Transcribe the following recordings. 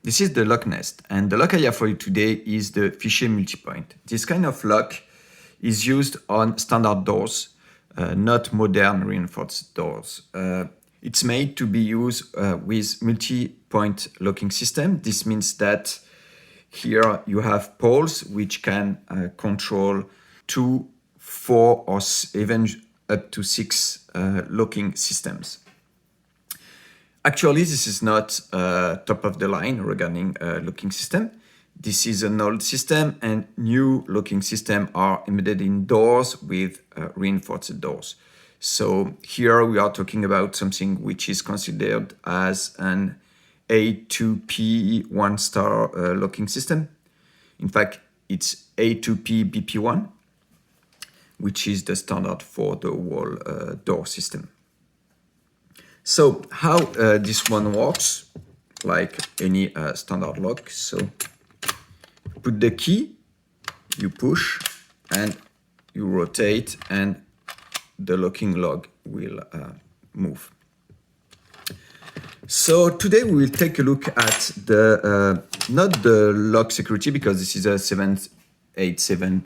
this is the lock nest, and the lock I have for you today is the Fichet Multipoint. This kind of lock is used on standard doors, not modern reinforced doors. It's made to be used with multi-point locking system. This means that here you have poles which can control 2, 4, or even up to 6 locking systems. Actually, this is not top of the line regarding locking system. This is an old system, and new locking systems are embedded in doors with reinforced doors. So here we are talking about something which is considered as an A2P 1-star locking system. In fact, it's A2P BP1, which is the standard for the whole door system. So how this one works, like any standard lock. So put the key, you push, and you rotate, and the locking log will move. So today we will take a look at the, not the lock security, because this is a 787Z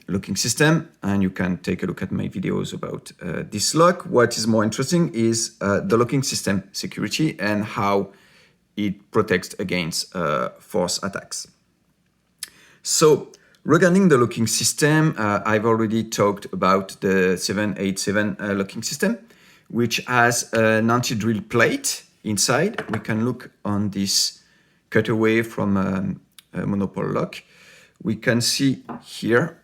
locking system, and you can take a look at my videos about this lock. What is more interesting is the locking system security and how it protects against force attacks. So regarding the locking system, I've already talked about the 787 locking system, which has an anti-drill plate inside. We can look on this cutaway from a monopole lock. We can see here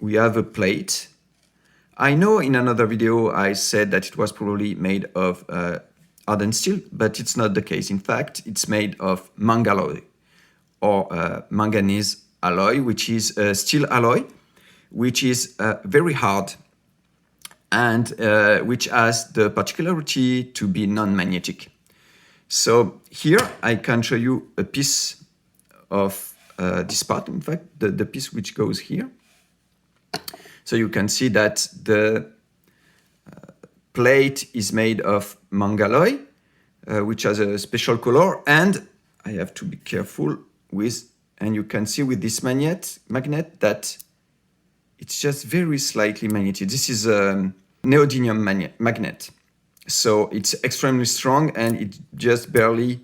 we have a plate. I know in another video I said that it was probably made of hardened steel, but it's not the case. In fact, it's made of mangalloy, or manganese alloy, which is a steel alloy, which is very hard, and which has the particularity to be non-magnetic. So here I can show you a piece of this part, in fact, the piece which goes here. So you can see that the plate is made of mangalloy, which has a special color, and I have to be careful with, and you can see with this magnet that it's just very slightly magnetic. This is a neodymium magnet. So it's extremely strong, and it just barely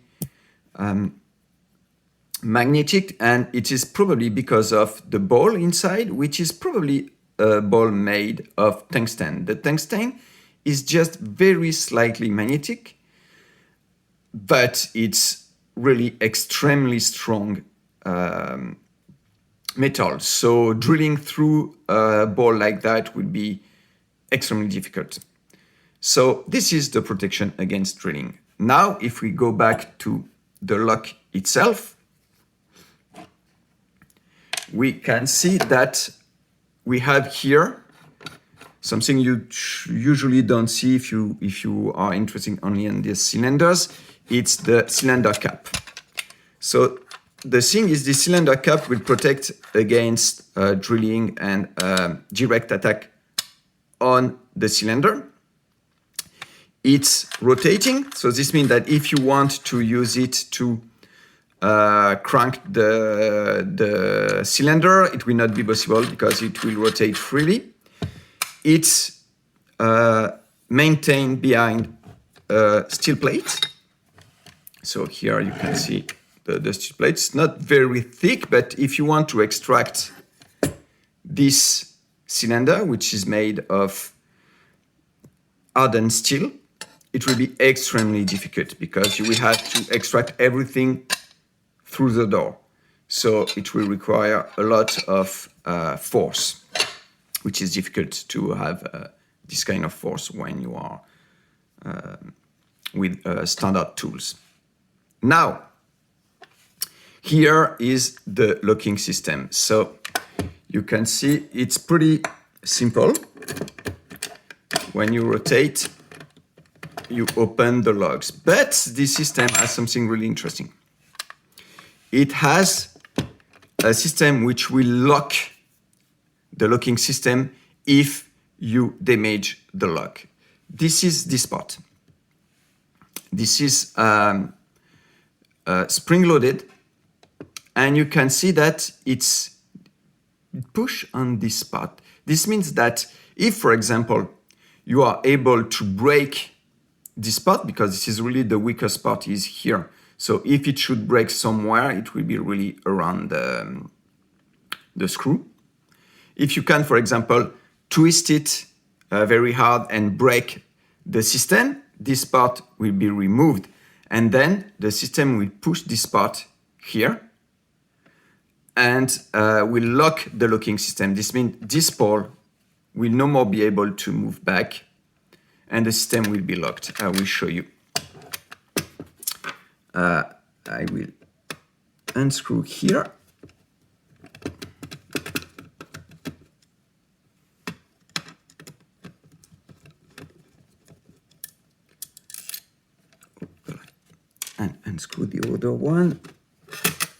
magnetic, and it is probably because of the ball inside, which is probably a ball made of tungsten. The tungsten is just very slightly magnetic, but it's really extremely strong metal. So drilling through a ball like that would be extremely difficult. So this is the protection against drilling. Now, if we go back to the lock itself, we can see that we have here something you usually don't see if you are interested only in these cylinders. It's the cylinder cap. So the thing is, the cylinder cap will protect against drilling and direct attack on the cylinder. It's rotating, so this means that if you want to use it to crank the cylinder, it will not be possible because it will rotate freely. It's maintained behind a steel plate. So here you can see the steel plate. It's not very thick, but if you want to extract this cylinder, which is made of hardened steel, it will be extremely difficult because you will have to extract everything through the door. So it will require a lot of force, which is difficult to have this kind of force when you are with standard tools. Now, here is the locking system. So you can see it's pretty simple. When you rotate, you open the locks. But this system has something really interesting. It has a system which will lock the locking system if you damage the lock. This is this part. This is spring-loaded, and you can see that it's push on this part. This means that if, for example, you are able to break this part, because this is really the weakest part is here. So if it should break somewhere, it will be really around the screw. If you can, for example, twist it very hard and break the system, this part will be removed. And then the system will push this part here and will lock the locking system. This means this pole will no more be able to move back and the system will be locked. I will show you. I will unscrew here. And unscrew the other one.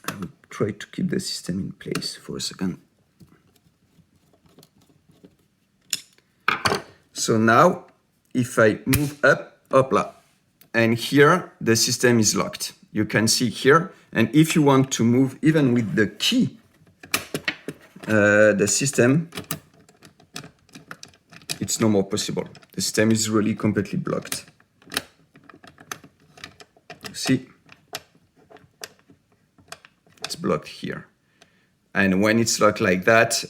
I will try to keep the system in place for a second. So now, if I move up, hopla, and here the system is locked. You can see here, and if you want to move even with the key, the system, it's no more possible. The system is really completely blocked. See, it's blocked here. And when it's locked like that,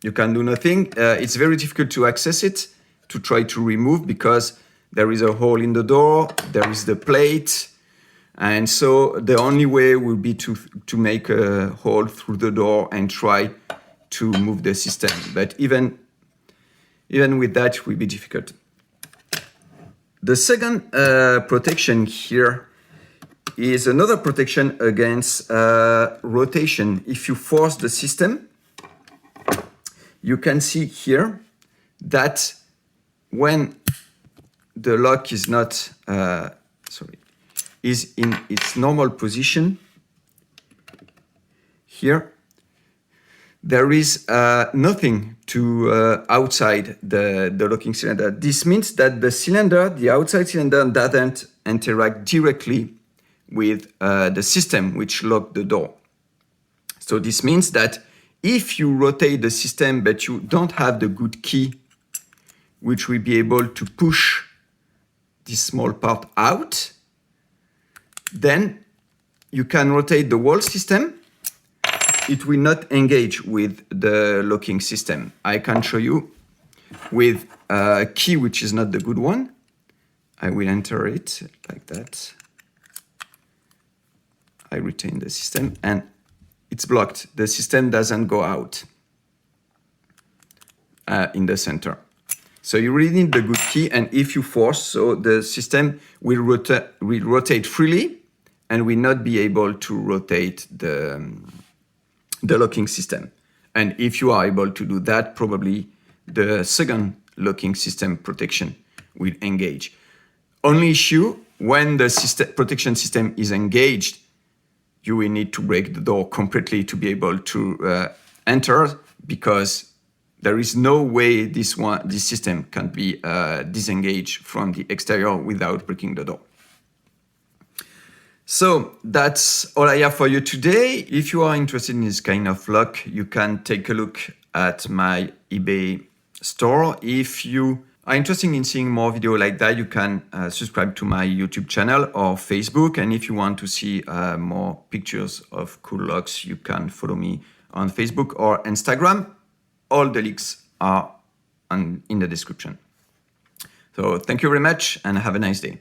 you can do nothing. It's very difficult to access it, to try to remove, because there is a hole in the door, there is the plate, and so the only way would be to make a hole through the door and try to move the system. But even with that, it will be difficult. The second protection here is another protection against rotation. If you force the system, you can see here that when the lock is not, is in its normal position, here, there is nothing to outside the locking cylinder. This means that the cylinder, the outside cylinder, doesn't interact directly with the system which locked the door. So this means that if you rotate the system but you don't have the good key which will be able to push this small part out, then you can rotate the whole system. It will not engage with the locking system. I can show you with a key which is not the good one. I will enter it like that. I retain the system and it's blocked. The system doesn't go out in the center. So you really need the good key, and if you force, so the system will rotate freely and will not be able to rotate the locking system. And if you are able to do that, probably the second locking system protection will engage. Only issue, when the protection system is engaged, you will need to break the door completely to be able to enter, because there is no way this system can be disengaged from the exterior without breaking the door. So that's all I have for you today. If you are interested in this kind of lock, you can take a look at my eBay store. If you are interested in seeing more video like that, you can subscribe to my YouTube channel or Facebook. And if you want to see more pictures of cool locks, you can follow me on Facebook or Instagram. All the links are in the description. So thank you very much and have a nice day.